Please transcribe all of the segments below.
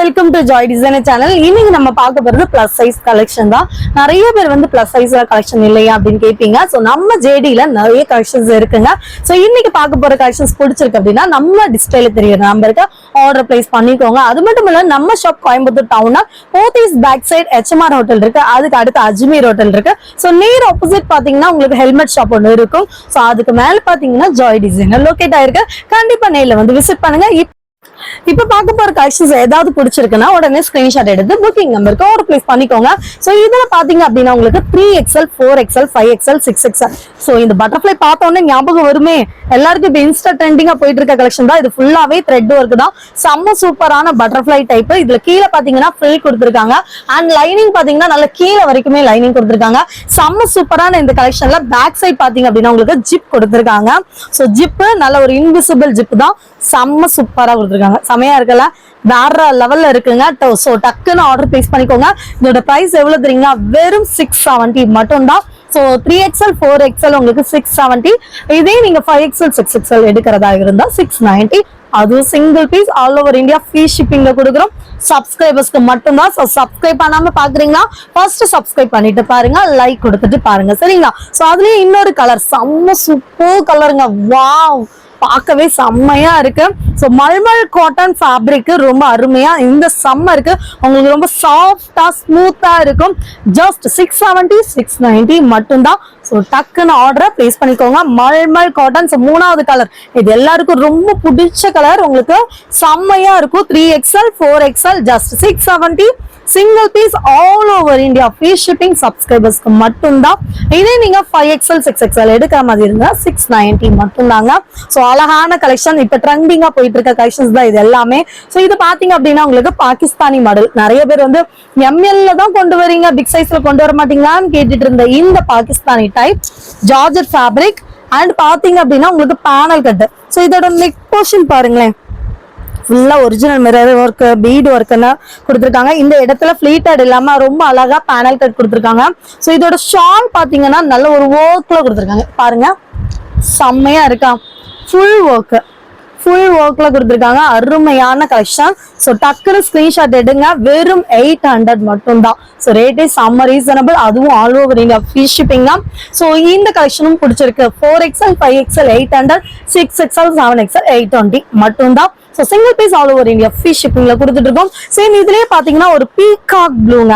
Welcome to Joy designer channel. இன்னைக்கு நம்ம பார்க்க போறது பிளஸ் சைஸ் கலெக்ஷன் தான். நிறைய பேர் வந்து பிளஸ் சைஸ்ல கலெக்ஷன் இல்லையா அப்படின்னு கேட்பீங்க. ஸோ நம்ம ஜேடியில நிறைய கலெக்ஷன்ஸ் இருக்குங்க. ஸோ இன்னைக்கு பார்க்க போற கலெக்ஷன்ஸ் பிடிச்சிருக்கு அப்படின்னா நம்ம டிஸ்பிளேல தெரியுற நம்பருக்கு ஆர்டர் பிளேஸ் பண்ணிக்கோங்க. அது மட்டும் இல்ல நம்ம ஷாப் கோயம்புத்தூர் டவுனா Pothys back side HMR hotel இருக்கு, அதுக்கு அடுத்து அஜ்மீர் ஹோட்டல் இருக்கு. ஸோ நேர் ஆப்போசிட் பாத்தீங்கன்னா உங்களுக்கு ஹெல்மெட் ஷாப் ஒன்று இருக்கும். ஸோ அதுக்கு மேல பாத்தீங்கன்னா ஜாய் டிசைனர் லொகேட் ஆயிருக்கு. கண்டிப்பா நேர்ல வந்து விசிட் பண்ணுங்க. இப்ப பார்க்க போற கலெக்ஷன்ஸ் ஏதாவது பிடிச்சிருக்குன்னா உடனே ஸ்கிரீன்ஷாட் எடுத்து புக்கிங் நம்பருக்கு ஆர்டர் பிளேஸ் பண்ணிக்கோங்க. சோ இதுல பாத்தீங்க அப்படின்னா உங்களுக்கு 3XL 4XL 5XL 6XL. So இந்த பட்டர்ஃபிளை பார்த்தோன்னே ஞாபகம் வருமே, எல்லாருக்கும் இப்ப இன்ஸ்டா ட்ரெண்டிங்கா போயிட்டு இருக்க கலெக்ஷன் தான். இது ஃபுல்லாவே த்ரெட் ஒர்க் தான். செம்ம சூப்பரான பட்டர்ஃபிளை டைப். இதுல கீழே பாத்தீங்கன்னா ஃபில் கொடுத்துருக்காங்க அண்ட் லைனிங் பாத்தீங்கன்னா நல்ல கீழே வரைக்குமே லைனிங் கொடுத்துருக்காங்க. செம்ம சூப்பரான இந்த கலெக்ஷன்ல பேக் சைட் பாத்தீங்க அப்படின்னா உங்களுக்கு ஜிப் கொடுத்துருக்காங்க. சோ ஜிப் நல்ல ஒரு இன்விசிபிள் ஜிப் தான், செம்ம சூப்பரா கொடுத்துருக்காங்க. செமையா இருக்குல்ல, வேற லெவல்ல இருக்குங்க. சோ டக்குன்னு ஆர்டர் பிளேஸ் பண்ணிக்கோங்க. இதோட பிரைஸ் எவ்வளவு தெரியுங்களா? வெறும் 670 மட்டும் தான். ஸோ 3XL 4XL உங்களுக்கு 670. இதே நீங்க 5XL 6XL எடுக்கிறதா இருந்தா 690. அதுவும் single piece all over India free ஷிப்பிங்ல கொடுக்குறோம். சப்ஸ்கிரைபர்ஸ்க்கு மட்டும்தான். ஸோ சப்ஸ்கிரைப் பண்ணாம பாக்குறீங்கன்னா ஃபர்ஸ்ட் சப்ஸ்கிரைப் பண்ணிட்டு பாருங்க, லைக் கொடுத்துட்டு பாருங்க, சரிங்களா? ஸோ அதுலயே இன்னொரு கலர் செம்ம சூப்பர் கலருங்க. வாவ், பார்க்கவே செம்மையா இருக்கு. ஸோ மல்மல் காட்டன் ஃபேப்ரிக் ரொம்ப அருமையா இந்த சம்மருக்கு உங்களுக்கு ரொம்ப சாஃப்டா ஸ்மூத்தா இருக்கும். ஜஸ்ட் 670 690 மட்டும்தான். ஸோ டக்குன்னு ஆர்டரை பிளேஸ் பண்ணிக்கோங்க. மல்மல் காட்டன். ஸோ மூணாவது கலர், இது எல்லாருக்கும் ரொம்ப பிடிச்ச கலர். உங்களுக்கு செம்மையா இருக்கும். 3XL 4XL just 670. Single piece all over India free shipping சப்ஸ்கிரைபர்ஸ்க்கு மட்டும்தான். இதே நீங்க 5XL 6XL எடுக்கிற மாதிரி இருந்தா 690 மட்டும்தாங்க. ஸோ அழகான கலெக்ஷன், இப்ப ட்ரெண்டிங்கா போயிட்டு இருக்க கலெக்ஷன்ஸ் தான் இது எல்லாமே. ஸோ இது பாத்தீங்க அப்படின்னா உங்களுக்கு பாகிஸ்தானி மாடல். நிறைய பேர் வந்து ML தான் கொண்டு வரீங்க, பிக் சைஸ்ல கொண்டு வர மாட்டீங்களான்னு கேட்டுட்டு இருந்த இந்த Pakistani type georgette fabric and பாத்தீங்க அப்படின்னா உங்களுக்கு பேனல் கட்டு. ஸோ இதோட நெக் போர்ஷன் பாருங்களேன், ஃபுல்லா ஒரிஜினல் மிரர் ஒர்க் பீட் ஒர்க்னு கொடுத்துருக்காங்க. இந்த இடத்துல ஃபிளீட்டட் இல்லாம ரொம்ப அழகா பேனல் கட் கொடுத்துருக்காங்க. ஸோ இதோட ஷால் பாத்தீங்கன்னா நல்ல ஒரு ஒர்க்ல கொடுத்துருக்காங்க. பாருங்க செம்மையா இருக்கா, ஃபுல் ஒர்க்ல கொடுத்துருக்காங்க. அருமையான கலெக்ஷன். ஸோ டக்குனு ஸ்கிரீன்ஷாட் எடுங்க. வெறும் 800 மட்டும் தான். ஸோ ரேட்டே செம்ம ரீசனபிள், அதுவும் all over India free shipping தான். ஸோ இந்த கலெக்ஷனும் பிடிச்சிருக்கு. 4XL 5XL 800, 6XL 7XL 820 மட்டும் தான். So single piece all over India free ஷிப்பிங்ல கொடுத்துட்டு இருக்கோம். சேம் இதுலயே பாத்தீங்கன்னா ஒரு பீகாக் ப்ளூங்க.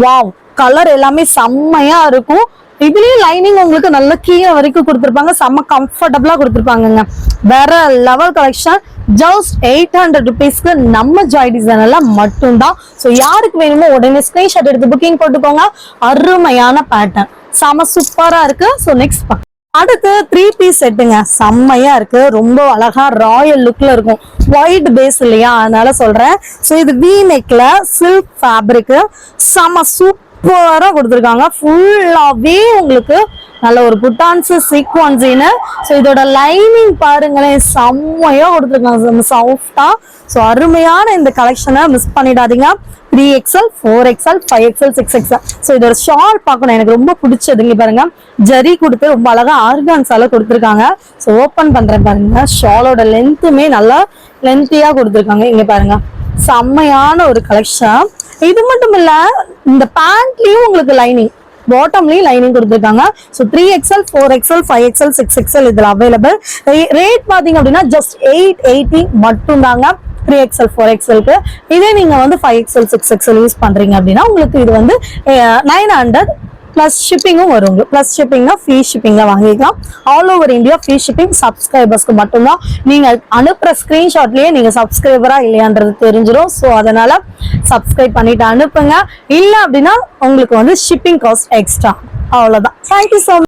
வாவ், கலர் எல்லாமே செம்மையா இருக்கும். இதுலயும் லைனிங் உங்களுக்கு நல்ல கீழே வரைக்கும் கொடுத்துருப்பாங்க. செம்ம கம்ஃபர்டபுளா கொடுத்துருப்பாங்க. வேற லெவல் கலெக்ஷன். ஜஸ்ட் 800 ருபீஸ்க்கு நம்ம ஜாய் டிசைனர்ல மட்டும்தான். ஸோ யாருக்கு வேணுமோ உடனே ஸ்கிரீன்ஷாட் எடுத்து புக்கிங் போட்டுக்கோங்க. அருமையான பேட்டர்ன், செம சூப்பரா இருக்கு. ஸோ நெக்ஸ்ட் அடுத்து 3 பீஸ் செட்டுங்க. செம்மையா இருக்கு, ரொம்ப அழகா ராயல் லுக்ல இருக்கும். ஒயிட் பேஸ் இல்லையா, அதனால சொல்றேன். ஸோ இது வி நெக்ல சில்க் ஃபேப்ரிக் செம சூப்பரா கொடுத்துருக்காங்க. ஃபுல்லாவே உங்களுக்கு நல்ல ஒரு புட்டான்ஸ் சீக்வன்ஸின்னு. ஸோ இதோட லைனிங் பாருங்களேன், செம்மையா கொடுத்துருக்காங்க, சாஃப்டா. ஸோ அருமையான இந்த கலெக்ஷனை மிஸ் பண்ணிடாதீங்க. 3XL 4XL 5XL 6XL. So இதோட ஷால் பார்க்கணும், எனக்கு ரொம்ப பிடிச்சதுங்க. பாருங்க ஜரி கொடுத்து ரொம்ப அழகா ஆர்கான்ஸால கொடுத்துருக்காங்க. ஸோ ஓப்பன் பண்றேன் பாருங்க. ஷாலோட லென்த்துமே நல்லா லென்த்தியா கொடுத்துருக்காங்க. இங்க பாருங்க செம்மையான ஒரு கலெக்ஷன். இது மட்டும் இல்ல, இந்த பேண்ட்லயும் உங்களுக்கு லைனிங், பாட்டம்லயும் லைனிங் கொடுத்துருக்காங்க. So 3XL 4XL 5XL 6XL இதுல அவைலபிள். ரேட் பாத்தீங்க அப்படின்னா ஜஸ்ட் 880 மட்டும் தாங்க 3XL 4XLக்கு. இதே நீங்க வந்து 5XL 6XL யூஸ் பண்றீங்க அப்படின்னா உங்களுக்கு இது வந்து 900 பிளஸ் ஷிப்பிங்கும் வரும். பிளஸ் ஷிப்பிங்னா ஃப்ரீ ஷிப்பிங்ல வாங்கிக்கலாம். All over India free shipping சப்ஸ்கிரைபர்ஸ்க்கு மட்டும்தான். நீங்க அனுப்புற ஸ்கிரீன்ஷாட்லயே நீங்க சப்ஸ்கிரைபரா இல்லையான்றது தெரிஞ்சிடும். ஸோ அதனால சப்ஸ்கிரைப் பண்ணிட்டு அனுப்புங்க. இல்லை அப்படின்னா உங்களுக்கு வந்து ஷிப்பிங் காஸ்ட் எக்ஸ்ட்ரா. அவ்வளவுதான். Thank you so much.